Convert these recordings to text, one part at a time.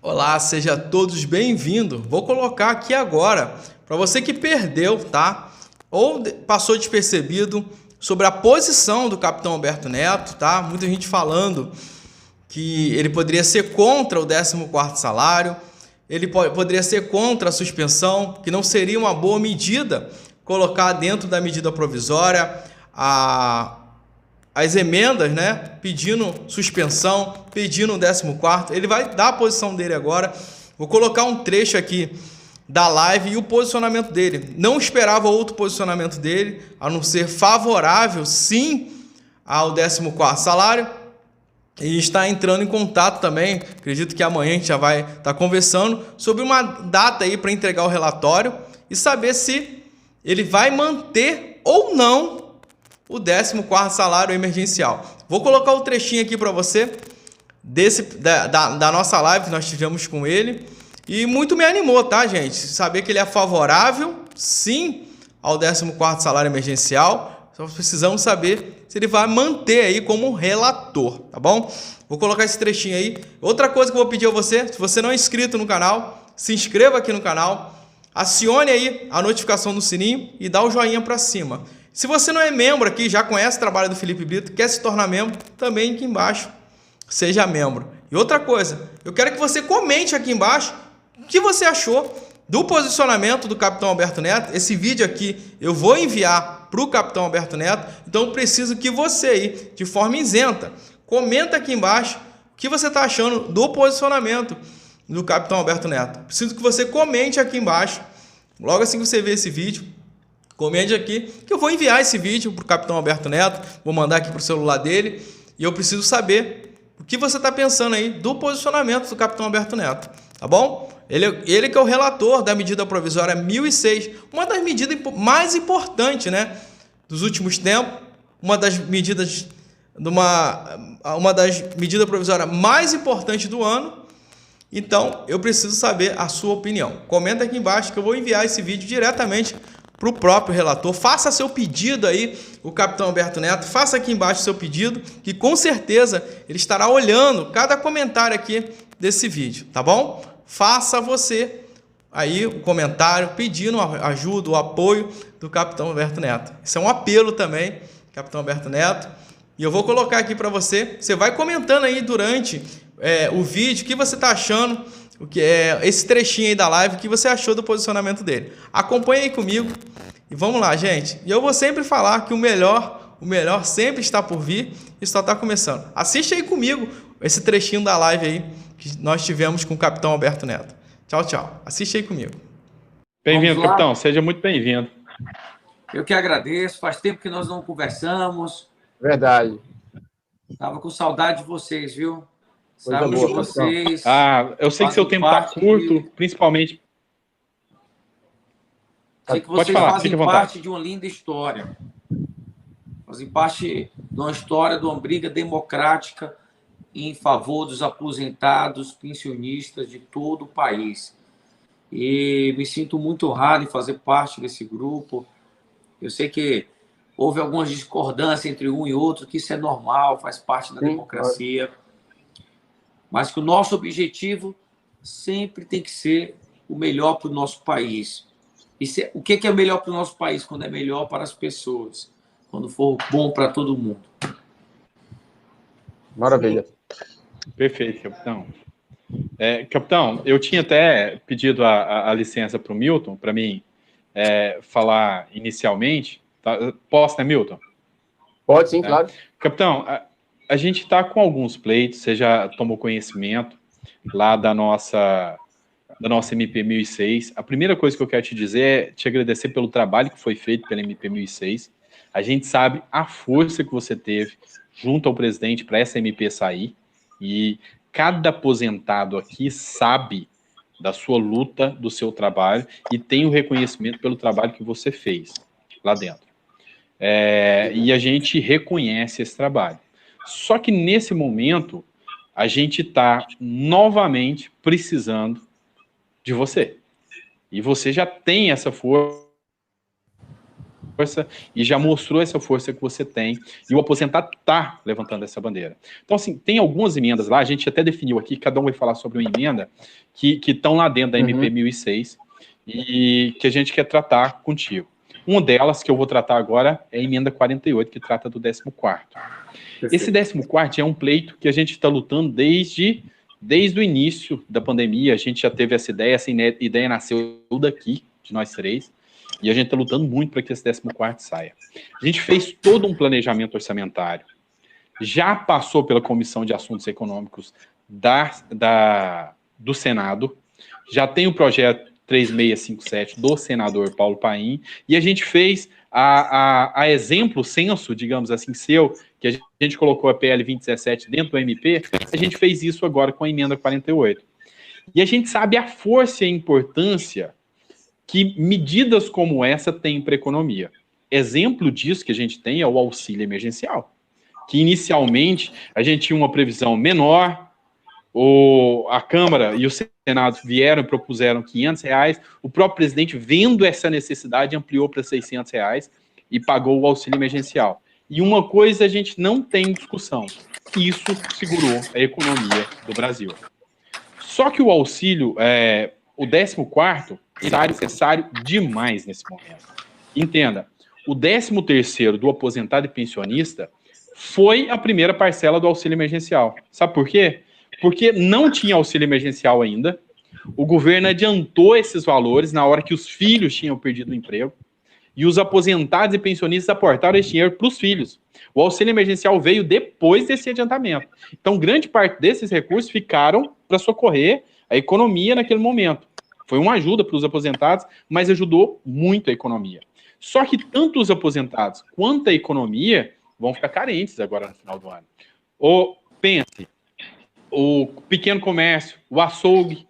Olá, seja todos bem-vindos. Vou colocar aqui agora, para você que perdeu, tá? Ou passou despercebido sobre a posição do capitão Alberto Neto, tá? Muita gente falando que ele poderia ser contra o 14º salário, ele poderia ser contra a suspensão, que não seria uma boa medida colocar dentro da medida provisória as emendas, né? Pedindo suspensão, pedindo o 14º. Ele vai dar a posição dele agora. Vou colocar um trecho aqui da live e o posicionamento dele. Não esperava outro posicionamento dele, a não ser favorável, sim, ao 14º salário. E está entrando em contato também, acredito que amanhã a gente já vai estar conversando sobre uma data aí para entregar o relatório e saber se ele vai manter ou não o 14º salário emergencial. Vou colocar o trechinho aqui para você da nossa live que nós tivemos com ele e muito me animou, tá, gente? Saber que ele é favorável, sim, ao 14º salário emergencial. Só precisamos saber se ele vai manter aí como relator, tá bom? Vou colocar esse trechinho aí. Outra coisa que eu vou pedir a você, se você não é inscrito no canal, se inscreva aqui no canal, acione aí a notificação do sininho e dá o joinha para cima. Se você não é membro aqui, já conhece o trabalho do Felipe Brito, quer se tornar membro, também aqui embaixo, seja membro. E outra coisa, eu quero que você comente aqui embaixo o que você achou do posicionamento do capitão Alberto Neto. Esse vídeo aqui eu vou enviar para o capitão Alberto Neto, então eu preciso que você aí, de forma isenta, comenta aqui embaixo o que você está achando do posicionamento do capitão Alberto Neto. Preciso que você comente aqui embaixo, logo assim que você ver esse vídeo, comente aqui, que eu vou enviar esse vídeo para o capitão Alberto Neto, vou mandar aqui para o celular dele, e eu preciso saber o que você está pensando aí do posicionamento do capitão Alberto Neto, tá bom? Ele que é o relator da medida provisória 1006, uma das medidas mais importantes, né, dos últimos tempos, uma das medidas provisórias mais importantes do ano. Então, eu preciso saber a sua opinião. Comenta aqui embaixo que eu vou enviar esse vídeo diretamente para o próprio relator. Faça seu pedido aí, o capitão Alberto Neto, faça aqui embaixo seu pedido, que com certeza ele estará olhando cada comentário aqui desse vídeo, tá bom? Faça você aí o comentário pedindo a ajuda, o apoio do capitão Alberto Neto. Isso é um apelo também, capitão Alberto Neto. E eu vou colocar aqui para você. Você vai comentando aí durante o vídeo o que você está achando, o que é esse trechinho aí da live, o que você achou do posicionamento dele. Acompanhe aí comigo e vamos lá, gente. E eu vou sempre falar que o melhor sempre está por vir e só está começando. Assiste aí comigo esse trechinho da live aí que nós tivemos com o capitão Alberto Neto. Tchau, tchau. Assiste aí comigo. Bem-vindo, capitão. Seja muito bem-vindo. Eu que agradeço. Faz tempo que nós não conversamos. Verdade. Estava com saudade de vocês, viu? Coisa Saudade boa, de vocês. Eu sei que seu tempo está curto, principalmente... Sei que vocês fazem parte de uma linda história. Fazem parte de uma história de uma briga democrática em favor dos aposentados, pensionistas de todo o país. E me sinto muito honrado em fazer parte desse grupo. Eu sei que houve algumas discordâncias entre um e outro, que isso é normal, faz parte da democracia. Mas que o nosso objetivo sempre tem que ser o melhor para o nosso país. O que é o melhor para o nosso país? Quando é melhor para as pessoas. Quando for bom para todo mundo. Maravilha. Perfeito, capitão. Capitão, eu tinha até pedido a licença para o Milton, para mim falar inicialmente. Tá? Posso, né, Milton? Pode sim, claro. Capitão, a gente está com alguns pleitos, você já tomou conhecimento lá da nossa MP 1006. A primeira coisa que eu quero te dizer é te agradecer pelo trabalho que foi feito pela MP 1006. A gente sabe a força que você teve junto ao presidente para essa MP sair, e cada aposentado aqui sabe da sua luta, do seu trabalho, e tem o reconhecimento pelo trabalho que você fez lá dentro. E a gente reconhece esse trabalho. Só que nesse momento, a gente está novamente precisando de você. E você já tem essa força força e já mostrou essa força que você tem, e o aposentado está levantando essa bandeira. Então, assim, tem algumas emendas lá, a gente até definiu aqui, cada um vai falar sobre uma emenda, que estão lá dentro da MP 1006, e que a gente quer tratar contigo. Uma delas, que eu vou tratar agora, é a emenda 48, que trata do 14º. Esse 14º é um pleito que a gente está lutando desde o início da pandemia. A gente já teve essa ideia nasceu daqui, de nós três, e a gente está lutando muito para que esse 14º saia. A gente fez todo um planejamento orçamentário, já passou pela Comissão de Assuntos Econômicos do Senado, já tem o projeto 3657 do senador Paulo Paim, e a gente fez a exemplo, censo, digamos assim, seu, que a gente colocou a PL 2017 dentro do MP, a gente fez isso agora com a emenda 48. E a gente sabe a força e a importância que medidas como essa têm para a economia. Exemplo disso que a gente tem é o auxílio emergencial, que inicialmente a gente tinha uma previsão menor, a Câmara e o Senado vieram e propuseram R$500, o próprio presidente, vendo essa necessidade, ampliou para R$600 e pagou o auxílio emergencial. E uma coisa a gente não tem discussão, isso segurou a economia do Brasil. Só que o auxílio, o 14º, é necessário demais nesse momento. Entenda, o 13º do aposentado e pensionista foi a primeira parcela do auxílio emergencial. Sabe por quê? Porque não tinha auxílio emergencial ainda, o governo adiantou esses valores na hora que os filhos tinham perdido o emprego, e os aposentados e pensionistas aportaram esse dinheiro para os filhos. O auxílio emergencial veio depois desse adiantamento. Então, grande parte desses recursos ficaram para socorrer a economia naquele momento. Foi uma ajuda para os aposentados, mas ajudou muito a economia. Só que tanto os aposentados quanto a economia vão ficar carentes agora no final do ano. Pense, o pequeno comércio, o açougue,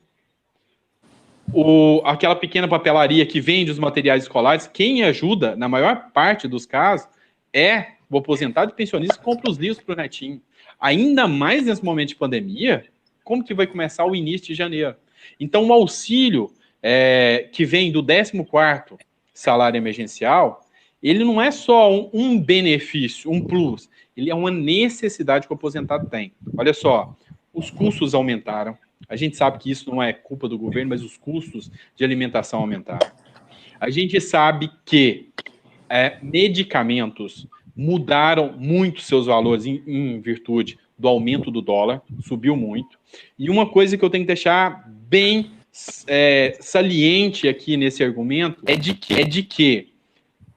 aquela pequena papelaria que vende os materiais escolares, quem ajuda, na maior parte dos casos, é o aposentado e pensionista que compra os livros para o netinho. Ainda mais nesse momento de pandemia, como que vai começar o início de janeiro? Então, o auxílio que vem do 14º salário emergencial, ele não é só um benefício, um plus, ele é uma necessidade que o aposentado tem. Olha só, os custos aumentaram. A gente sabe que isso não é culpa do governo, mas os custos de alimentação aumentaram. A gente sabe que medicamentos mudaram muito seus valores em virtude do aumento do dólar, subiu muito. E uma coisa que eu tenho que deixar bem saliente aqui nesse argumento é de que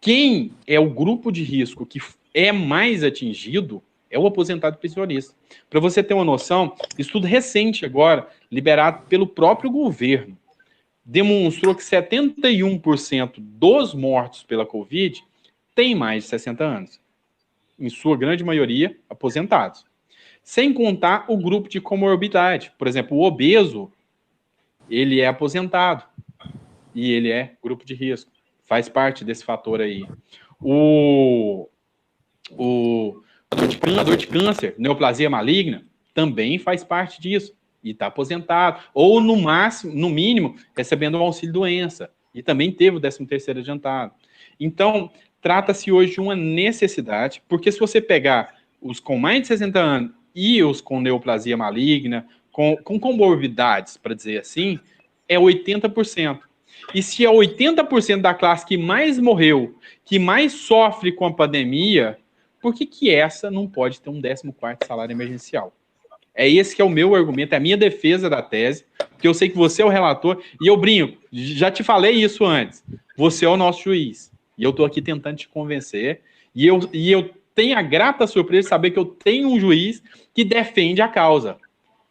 quem é o grupo de risco que é mais atingido é o aposentado pensionista. Para você ter uma noção, estudo recente agora, liberado pelo próprio governo, demonstrou que 71% dos mortos pela Covid têm mais de 60 anos. Em sua grande maioria, aposentados. Sem contar o grupo de comorbidade. Por exemplo, o obeso, ele é aposentado. E ele é grupo de risco. Faz parte desse fator aí. A dor de câncer, neoplasia maligna, também faz parte disso. E está aposentado. Ou, no mínimo, recebendo um auxílio-doença. E também teve o 13º adiantado. Então, trata-se hoje de uma necessidade, porque se você pegar os com mais de 60 anos e os com neoplasia maligna, com comorbidades, para dizer assim, é 80%. E se é 80% da classe que mais morreu, que mais sofre com a pandemia, por que essa não pode ter um 14º salário emergencial? É esse que é o meu argumento, é a minha defesa da tese, porque eu sei que você é o relator, e eu brinco, já te falei isso antes, você é o nosso juiz, e eu estou aqui tentando te convencer, e eu tenho a grata surpresa de saber que eu tenho um juiz que defende a causa.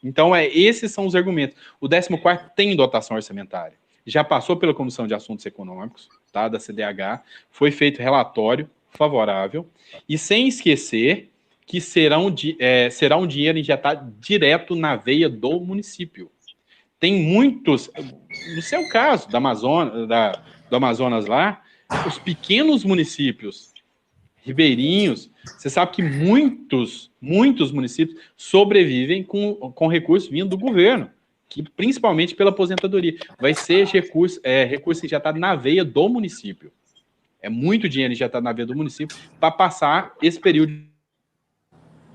Então, esses são os argumentos. O 14º tem dotação orçamentária. Já passou pela Comissão de Assuntos Econômicos, tá, da CDH, foi feito relatório favorável, e sem esquecer que será um dinheiro injetado direto na veia do município. Tem muitos, no seu caso, do Amazonas lá, os pequenos municípios ribeirinhos, você sabe que muitos municípios sobrevivem com recursos vindo do governo, que principalmente pela aposentadoria. Vai ser recurso injetado na veia do município. É muito dinheiro injetado na vida do município para passar esse período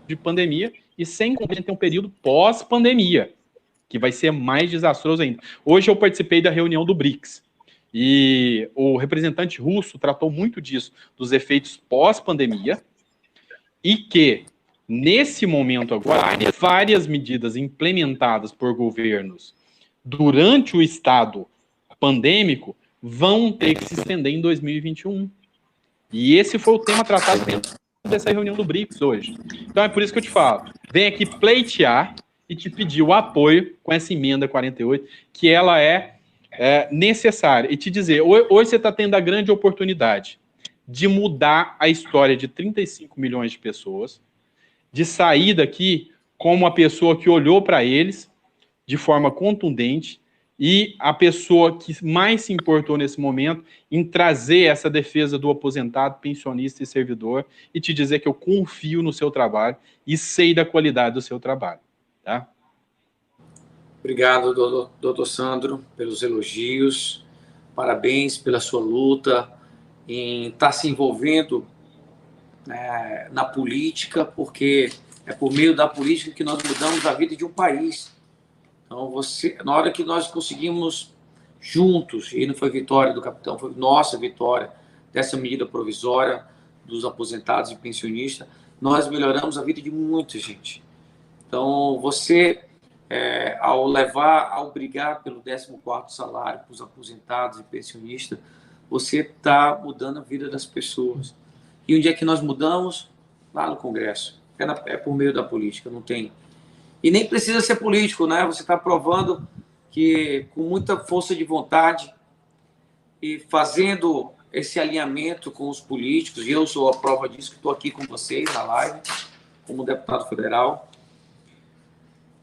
de pandemia e sem ter um período pós-pandemia, que vai ser mais desastroso ainda. Hoje eu participei da reunião do BRICS e o representante russo tratou muito disso, dos efeitos pós-pandemia, e que, nesse momento agora, várias medidas implementadas por governos durante o estado pandêmico vão ter que se estender em 2021. E esse foi o tema tratado dentro dessa reunião do BRICS hoje. Então é por isso que eu te falo, vem aqui pleitear e te pedir o apoio com essa emenda 48, que ela é necessária. E te dizer, hoje você está tendo a grande oportunidade de mudar a história de 35 milhões de pessoas, de sair daqui como a pessoa que olhou para eles de forma contundente e a pessoa que mais se importou nesse momento em trazer essa defesa do aposentado, pensionista e servidor e te dizer que eu confio no seu trabalho e sei da qualidade do seu trabalho. Tá? Obrigado, doutor Sandro, pelos elogios. Parabéns pela sua luta em estar se envolvendo na política, porque é por meio da política que nós mudamos a vida de um país. Então, na hora que nós conseguimos juntos, e não foi vitória do capitão, foi nossa vitória dessa medida provisória dos aposentados e pensionistas, nós melhoramos a vida de muita gente. Então, você, ao brigar pelo 14º salário para os aposentados e pensionistas, você está mudando a vida das pessoas. E onde é que nós mudamos? Lá no Congresso. É por meio da política, não tem. E nem precisa ser político, né? Você está provando que, com muita força de vontade e fazendo esse alinhamento com os políticos, e eu sou a prova disso, que estou aqui com vocês na live, como deputado federal.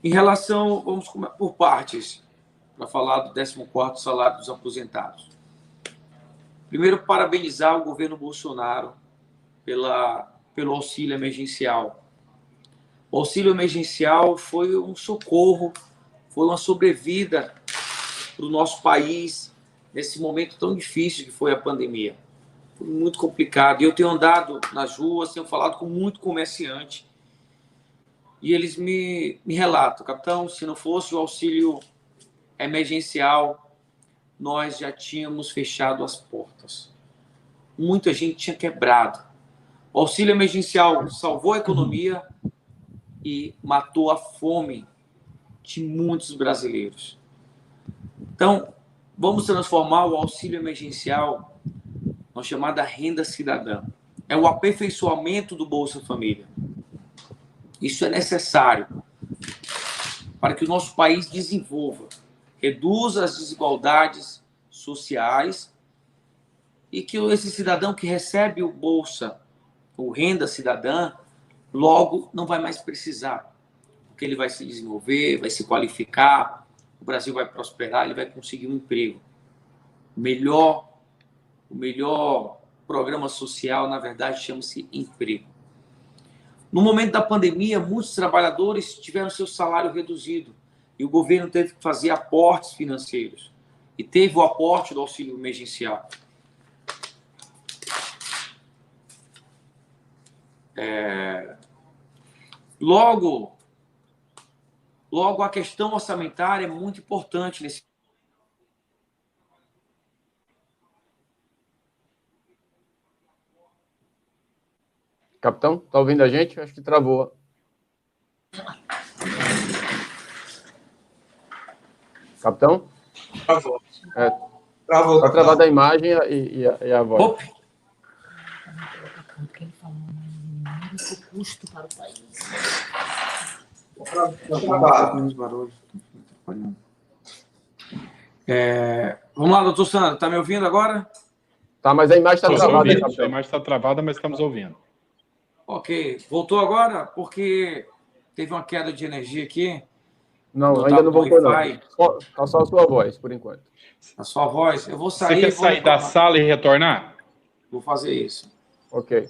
Em relação, vamos por partes, para falar do 14º salário dos aposentados. Primeiro, parabenizar o governo Bolsonaro pelo auxílio emergencial. O auxílio emergencial foi um socorro, foi uma sobrevida para o nosso país nesse momento tão difícil que foi a pandemia. Foi muito complicado. E eu tenho andado nas ruas, tenho falado com muito comerciante, e eles me relatam, capitão, se não fosse o auxílio emergencial, nós já tínhamos fechado as portas. Muita gente tinha quebrado. O auxílio emergencial salvou a economia e matou a fome de muitos brasileiros. Então, vamos transformar o auxílio emergencial na chamada renda cidadã. É o aperfeiçoamento do Bolsa Família. Isso é necessário para que o nosso país desenvolva, reduza as desigualdades sociais e que esse cidadão que recebe o Bolsa, ou renda cidadã, logo não vai mais precisar, porque ele vai se desenvolver, vai se qualificar, o Brasil vai prosperar, ele vai conseguir um emprego. O melhor programa social, na verdade, chama-se emprego. No momento da pandemia, muitos trabalhadores tiveram seu salário reduzido e o governo teve que fazer aportes financeiros. E teve o aporte do auxílio emergencial. Logo, a questão orçamentária é muito importante nesse. Capitão, tá ouvindo a gente? Acho que travou. Capitão? Travou. Travou. Tá travada a imagem e a voz. Opa. Porque ele falou, mas o custo para o país. Vamos lá, doutor Sandro, está me ouvindo agora? Tá, mas a imagem está travada. A imagem está travada, mas estamos ouvindo. Ok. Voltou agora? Porque teve uma queda de energia aqui. Não, ainda não voltou, não. Só a sua voz, por enquanto. A sua voz. Eu vou sair. Você quer sair da sala e retornar? Vou fazer isso. Ok.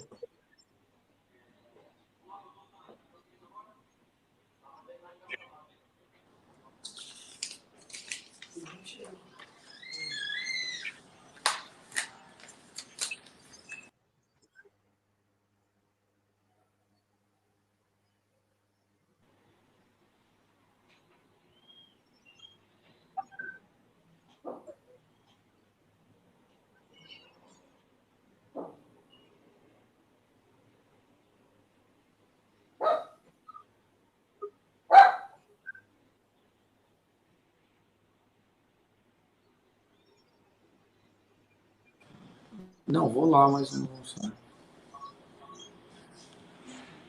Não, vou lá, mas não sei.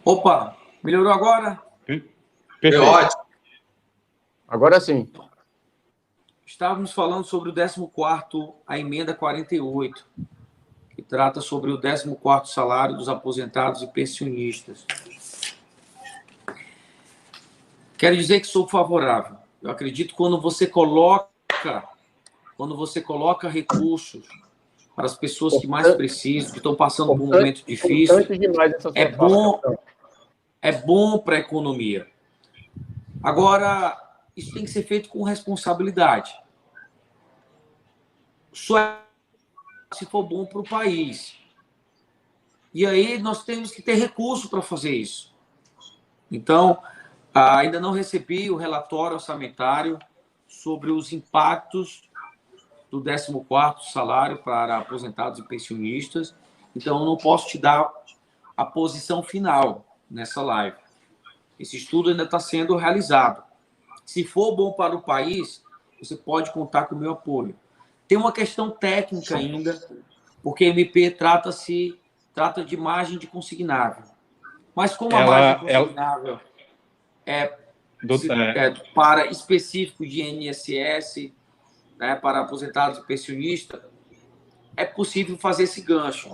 Opa, melhorou agora? Perfeito. Ótimo. Agora sim. Estávamos falando sobre o 14º, a emenda 48, que trata sobre o 14º salário dos aposentados e pensionistas. Quero dizer que sou favorável. Eu acredito que quando você coloca recursos para as pessoas que mais precisam, que estão passando por um momento difícil, é bom para a economia. Agora, isso tem que ser feito com responsabilidade. Só se for bom para o país. E aí nós temos que ter recurso para fazer isso. Então, ainda não recebi o relatório orçamentário sobre os impactos do 14º salário para aposentados e pensionistas. Então, eu não posso te dar a posição final nessa live. Esse estudo ainda está sendo realizado. Se for bom para o país, você pode contar com o meu apoio. Tem uma questão técnica ainda, porque a MP trata de margem de consignável. Mas como a margem de consignável é para específico de INSS, né, para aposentados e pensionistas, é possível fazer esse gancho,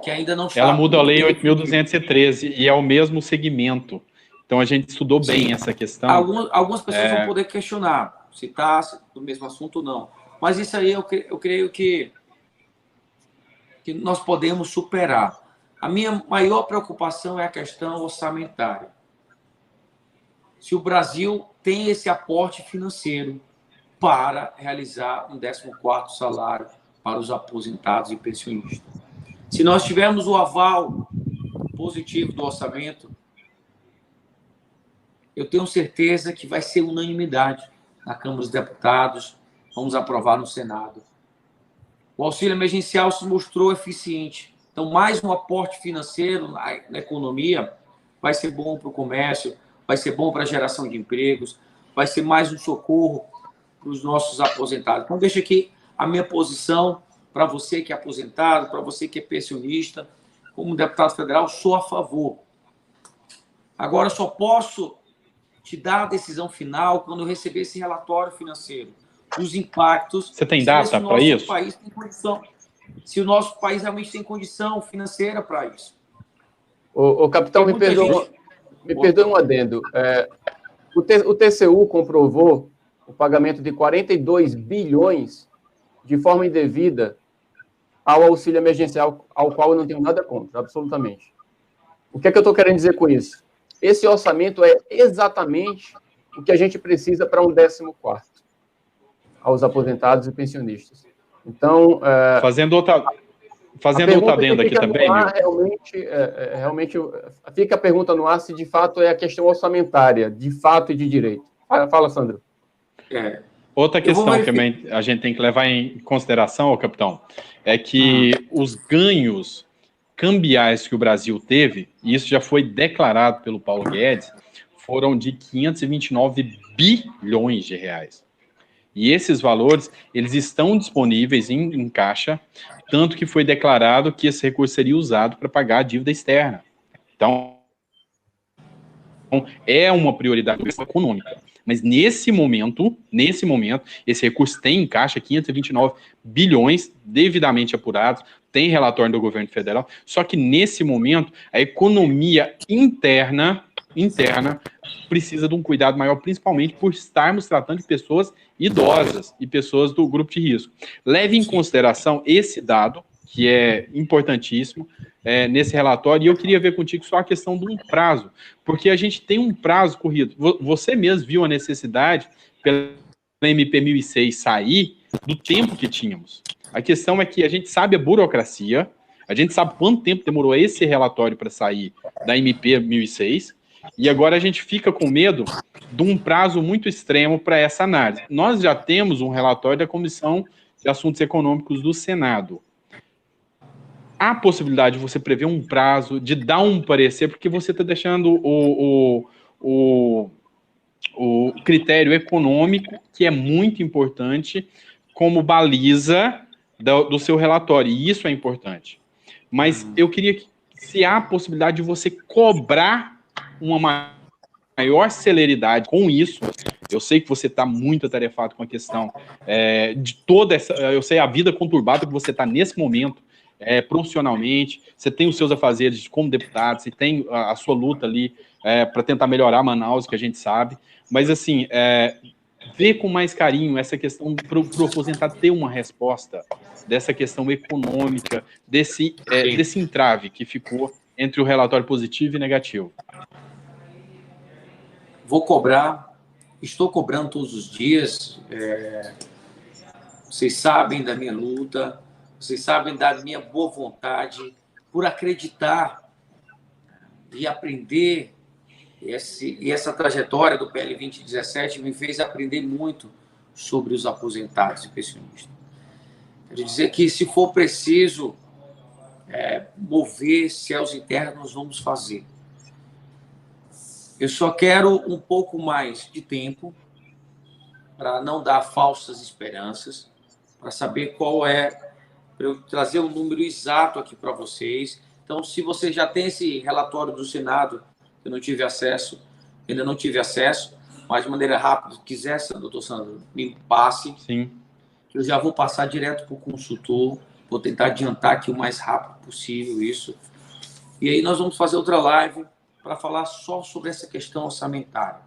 que ainda não está... Ela muda a Lei 8.213 e é o mesmo segmento. Então, a gente estudou bem essa questão. Algumas pessoas vão poder questionar se está do mesmo assunto ou não. Mas isso aí eu creio que nós podemos superar. A minha maior preocupação é a questão orçamentária. Se o Brasil tem esse aporte financeiro para realizar um 14º salário para os aposentados e pensionistas. Se nós tivermos o aval positivo do orçamento, eu tenho certeza que vai ser unanimidade na Câmara dos Deputados, vamos aprovar no Senado. O auxílio emergencial se mostrou eficiente. Então, mais um aporte financeiro na economia vai ser bom para o comércio, vai ser bom para a geração de empregos, vai ser mais um socorro para os nossos aposentados. Então, deixa aqui a minha posição para você que é aposentado, para você que é pensionista. Como deputado federal, sou a favor. Agora, só posso te dar a decisão final quando eu receber esse relatório financeiro. Os impactos... Você tem data para isso? País tem condição, se o nosso país realmente tem condição financeira para isso. O capitão, me perdoa um adendo. O TCU comprovou o pagamento de 42 bilhões de forma indevida ao auxílio emergencial, ao qual eu não tenho nada contra, absolutamente. O que é que eu estou querendo dizer com isso? Esse orçamento é exatamente o que a gente precisa para um 14º, aos aposentados e pensionistas. Então... Fazendo outra adenda aqui também. Realmente fica a pergunta no ar se de fato é a questão orçamentária, de fato e de direito. Fala, Sandro. Outra questão que a gente tem que levar em consideração, capitão, é que os ganhos cambiais que o Brasil teve, e isso já foi declarado pelo Paulo Guedes, foram de 529 bilhões de reais. E esses valores, eles estão disponíveis em caixa, tanto que foi declarado que esse recurso seria usado para pagar a dívida externa. Então, é uma prioridade econômica. Mas nesse momento, esse recurso tem em caixa 529 bilhões devidamente apurados, tem relatório do governo federal, só que nesse momento a economia interna precisa de um cuidado maior, principalmente por estarmos tratando de pessoas idosas e pessoas do grupo de risco. Leve em consideração esse dado, que é importantíssimo, nesse relatório, e eu queria ver contigo só a questão de um prazo, porque a gente tem um prazo corrido. Você mesmo viu a necessidade, pela MP 1006 sair, do tempo que tínhamos. A questão é que a gente sabe a burocracia, a gente sabe quanto tempo demorou esse relatório para sair da MP 1006, e agora a gente fica com medo de um prazo muito extremo para essa análise. Nós já temos um relatório da Comissão de Assuntos Econômicos do Senado. Há possibilidade de você prever um prazo, de dar um parecer, porque você está deixando o critério econômico, que é muito importante, como baliza do seu relatório, e isso é importante. Mas eu queria que, se há a possibilidade de você cobrar uma maior celeridade com isso. Eu sei que você está muito atarefado com a questão de toda essa... Eu sei a vida conturbada que você está nesse momento, profissionalmente, você tem os seus afazeres como deputado, você tem a sua luta ali para tentar melhorar Manaus, que a gente sabe, mas assim, ver com mais carinho essa questão para o aposentado ter uma resposta dessa questão econômica, desse entrave que ficou entre o relatório positivo e negativo. Vou cobrar, estou cobrando todos os dias, vocês sabem da minha luta, vocês sabem da minha boa vontade por acreditar e aprender. E essa trajetória do PL 2017 me fez aprender muito sobre os aposentados e pensionistas. Quero dizer que, se for preciso mover céus e terras, nós vamos fazer. Eu só quero um pouco mais de tempo para não dar falsas esperanças, para saber qual para eu trazer um número exato aqui para vocês. Então, se você já tem esse relatório do Senado, eu não tive acesso, ainda não tive acesso, mas de maneira rápida, se quiser, doutor Sandro, me passe. Sim. Eu já vou passar direto para o consultor, vou tentar adiantar aqui o mais rápido possível isso. E aí nós vamos fazer outra live para falar só sobre essa questão orçamentária.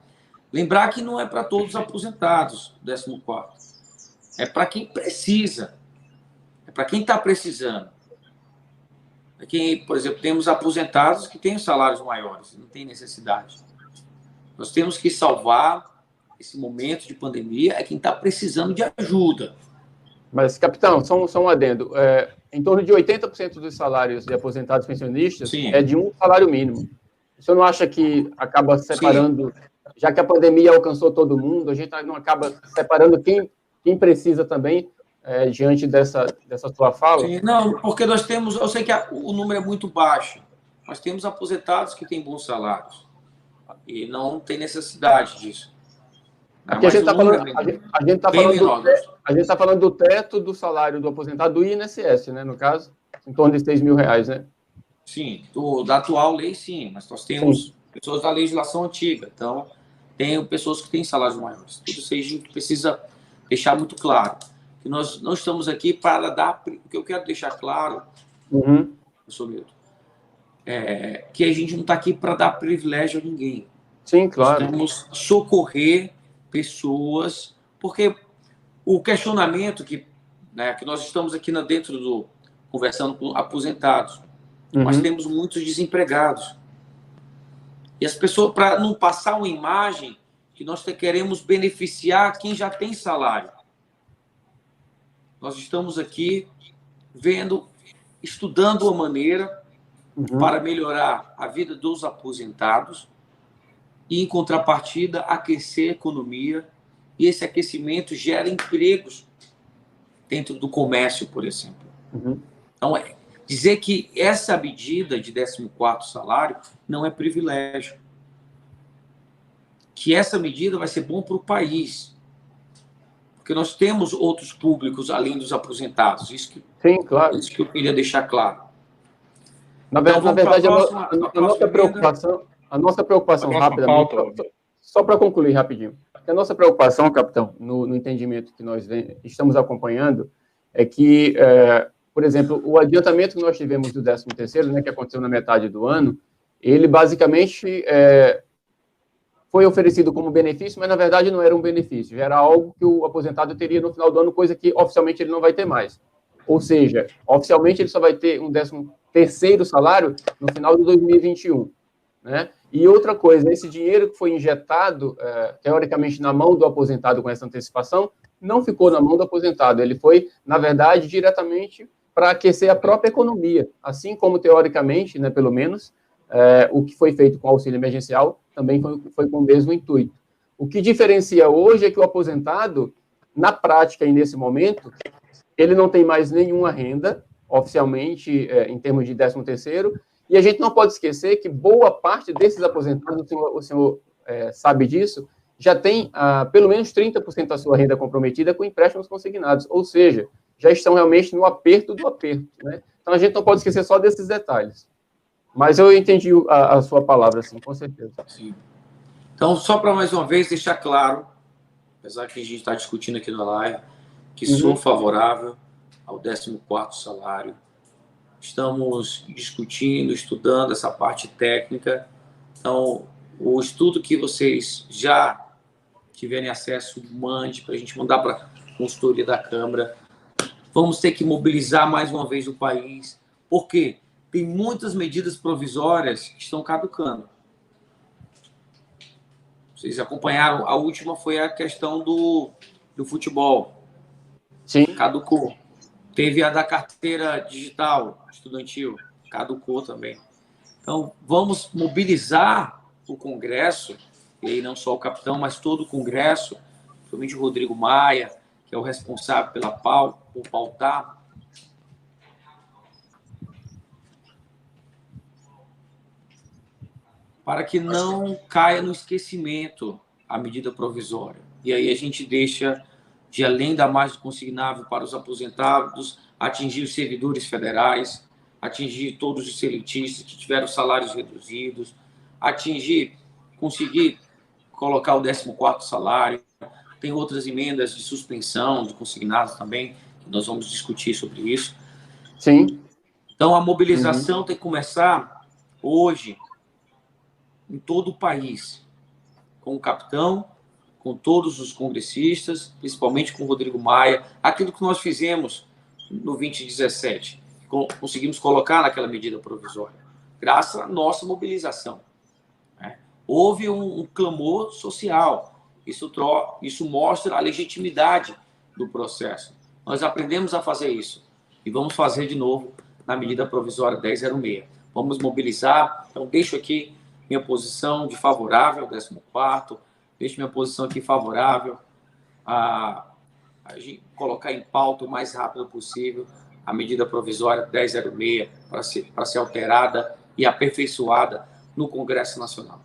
Lembrar que não é para todos os aposentados do 14º. É para quem precisa. É para quem está precisando. É quem, por exemplo, temos aposentados que têm salários maiores, não tem necessidade. Nós temos que salvar esse momento de pandemia, é quem está precisando de ajuda. Mas, capitão, só um adendo. Em torno de 80% dos salários de aposentados pensionistas é de um salário mínimo. O senhor não acha que acaba separando, já que a pandemia alcançou todo mundo, a gente não acaba separando quem precisa também, diante dessa sua fala? Sim, não, porque nós temos, eu sei que o número é muito baixo, mas temos aposentados que têm bons salários e não tem necessidade disso. Aqui a gente está falando do teto do salário do aposentado do INSS, né, no caso, em torno de R$6.000, né? Sim, da atual lei, sim, mas nós temos pessoas da legislação antiga, então tem pessoas que têm salários maiores. Tudo isso aí a gente precisa deixar muito claro, que nós não estamos aqui para dar... O que eu quero deixar claro, professor Milton, que a gente não está aqui para dar privilégio a ninguém. Sim, claro. Nós vamos socorrer pessoas, porque o questionamento que nós estamos aqui dentro conversando com aposentados, mas temos muitos desempregados. E as pessoas, para não passar uma imagem que nós queremos beneficiar quem já tem salário. Nós estamos aqui estudando uma maneira para melhorar a vida dos aposentados e, em contrapartida, aquecer a economia. E esse aquecimento gera empregos dentro do comércio, por exemplo. Então, dizer que essa medida de 14º salário não é privilégio. Que essa medida vai ser bom para o país. Porque nós temos outros públicos além dos aposentados. Sim, claro. Isso que eu queria deixar claro. Na verdade, a nossa preocupação rapidamente, só para concluir rapidinho, a nossa preocupação, capitão, no entendimento que nós estamos acompanhando, é que, por exemplo, o adiantamento que nós tivemos do 13º, né, que aconteceu na metade do ano, ele basicamente foi oferecido como benefício, mas na verdade não era um benefício, já era algo que o aposentado teria no final do ano, coisa que oficialmente ele não vai ter mais. Ou seja, oficialmente ele só vai ter um 13º salário no final de 2021, né? E outra coisa, esse dinheiro que foi injetado, teoricamente, na mão do aposentado com essa antecipação, não ficou na mão do aposentado, ele foi, na verdade, diretamente para aquecer a própria economia, assim como, teoricamente, né, pelo menos, o que foi feito com o auxílio emergencial também foi com o mesmo intuito. O que diferencia hoje é que o aposentado, na prática e nesse momento, ele não tem mais nenhuma renda, oficialmente, em termos de 13º, e a gente não pode esquecer que boa parte desses aposentados, o senhor sabe disso, já tem pelo menos 30% da sua renda comprometida com empréstimos consignados, ou seja, já estão realmente no aperto do aperto, né? Então, a gente não pode esquecer só desses detalhes. Mas eu entendi a sua palavra, sim, com certeza. Sim. Então, só para mais uma vez deixar claro, apesar que a gente está discutindo aqui na live, que sou favorável ao 14º salário. Estamos discutindo, estudando essa parte técnica. Então, o estudo que vocês já tiverem acesso, mande para a gente mandar para a consultoria da Câmara. Vamos ter que mobilizar mais uma vez o país, porque tem muitas medidas provisórias que estão caducando. Vocês acompanharam, a última foi a questão do futebol. Sim. Caducou. Teve a da carteira digital estudantil, caducou também. Então, vamos mobilizar o Congresso, e aí não só o capitão, mas todo o Congresso, principalmente o Rodrigo Maia, que é o responsável por pautar, para que não caia no esquecimento a medida provisória. E aí a gente deixa de, além da margem consignável para os aposentados, atingir os servidores federais, atingir todos os seletistas que tiveram salários reduzidos, conseguir colocar o 14º salário. Tem outras emendas de suspensão de consignados também, que nós vamos discutir sobre isso. Sim. Então, a mobilização tem que começar hoje, em todo o país, com o capitão, com todos os congressistas, principalmente com o Rodrigo Maia, aquilo que nós fizemos no 2017, conseguimos colocar naquela medida provisória, graças à nossa mobilização. Houve um clamor social, isso mostra a legitimidade do processo. Nós aprendemos a fazer isso e vamos fazer de novo na medida provisória 1006. Vamos mobilizar, então deixo aqui minha posição de favorável ao 14º, deixo minha posição aqui favorável a gente colocar em pauta o mais rápido possível a medida provisória 1006 para ser alterada e aperfeiçoada no Congresso Nacional.